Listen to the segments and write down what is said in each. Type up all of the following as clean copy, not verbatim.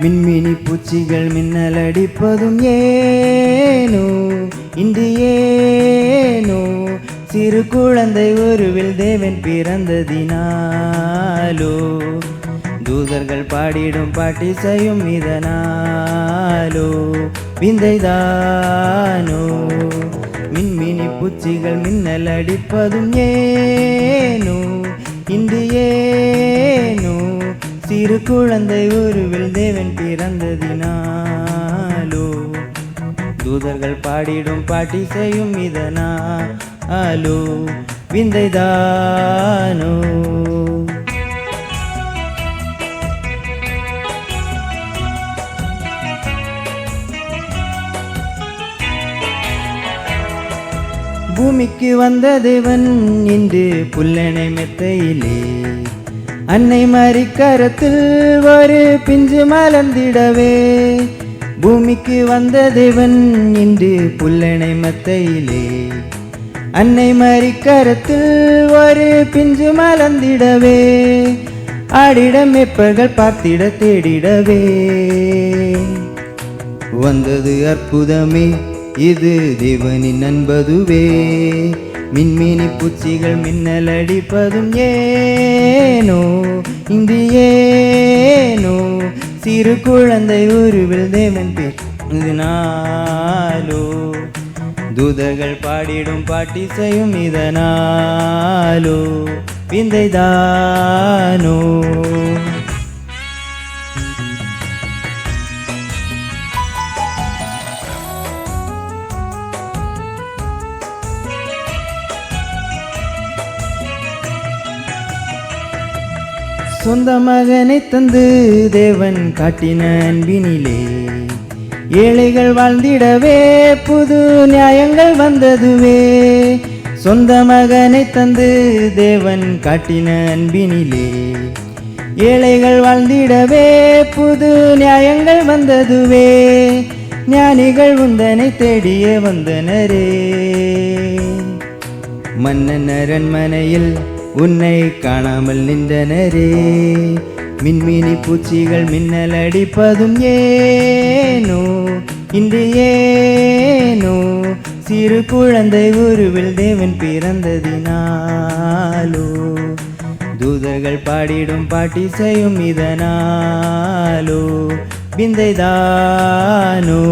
மின்மினி பூச்சிகள் மின்னல் அடிப்பதும் ஏனோ இன்று ஏனோ சிறு குழந்தை உருவில் தேவன் பிறந்ததினாலோ தூதர்கள் பாடிடும் பாட்டிசையும் இதனாலோ விந்தைதானோ மின்மினி பூச்சிகள் மின்னல் அடிப்பதும் ஏனோ இன்று ஏனோ சிறு குழந்தை உருவில் தேவன் பிறந்ததினாலோ தூதர்கள் பாடிடும் பாட்டிசையும் இதனாலோ விந்தைதானோ பூமிக்கு வந்த தேவன் இன்று புல்லணை மெத்தையிலே அன்னை மரிக்கரத்தில் ஒரு பிஞ்சு மலர்ந்திடவே பூமிக்கு வந்த தேவன் இன்று புல்லணை மெத்தையிலே அன்னை மரிக்கரத்தில் ஒரு பிஞ்சு மலர்ந்திடவே ஆடிட மேப்பர்கள் பார்த்திட தேடிடவே வந்தது அற்புதமே இது தேவனின் அன்பதுவே மின்மினி பூச்சிகள் மின்னல் அடிப்பதும் ஏனோ இன்று ஏனோ சிறு குழந்தை உருவில் தேவன் பிறந்ததினாலோ தூதர்கள் பாடிடும் பாட்டிசையும் இதனாலோ விந்தைதானோ சொந்த மகனை தந்து தேவன் காட்டின அன்பினிலே ஏழைகள் வாழ்ந்திடவே புது நியாயங்கள் வந்ததுவே சொந்த மகனை தந்து தேவன் காட்டின அன்பினிலே ஏழைகள் வாழ்ந்திடவே புது நியாயங்கள் வந்ததுவே ஞானிகள் உந்தனை தேடியே வந்தனரே மன்னன் அரண்மனையில் உன்னை காணாமல் நின்றனரே மின்மினி பூச்சிகள் மின்னல் அடிப்பதும் ஏனோ இன்று ஏனோ சிறு குழந்தை உருவில் தேவன் பிறந்ததினாலோ தூதர்கள் பாடிடும் பாட்டிசையும் இதனாலோ விந்தைதானோ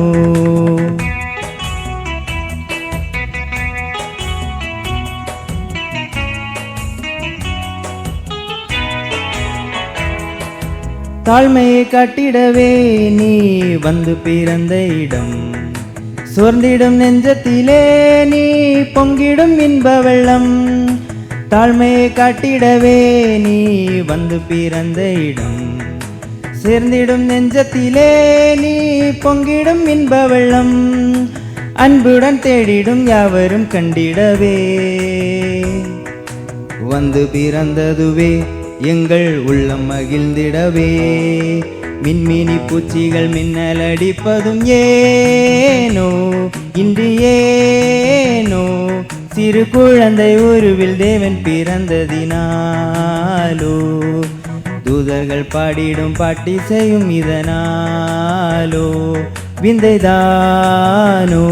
தாழ்மையை காட்டிடவே நீ வந்து பிறந்த இடம் சோர்ந்திடும் நெஞ்சத்திலே நீ பொங்கிடும் இன்ப வெள்ளம் தாழ்மையை காட்டிடவே நீ வந்து பிறந்த இடம் சேர்ந்திடும் நெஞ்சத்திலே நீ பொங்கிடும் இன்ப வெள்ளம் அன்புடன் தேடிடும் யாவரும் கண்டிடவே வந்து பிறந்ததுவே எங்கள் உள்ளம் மகிழ்ந்திடவே மின்மினி பூச்சிகள் மின்னல் அடிப்பதும் ஏனோ இன்று ஏனோ சிறு குழந்தை உருவில் தேவன் பிறந்ததினாலோ தூதர்கள் பாடிடும் பாட்டிசையும் இதனாலோ விந்தைதானோ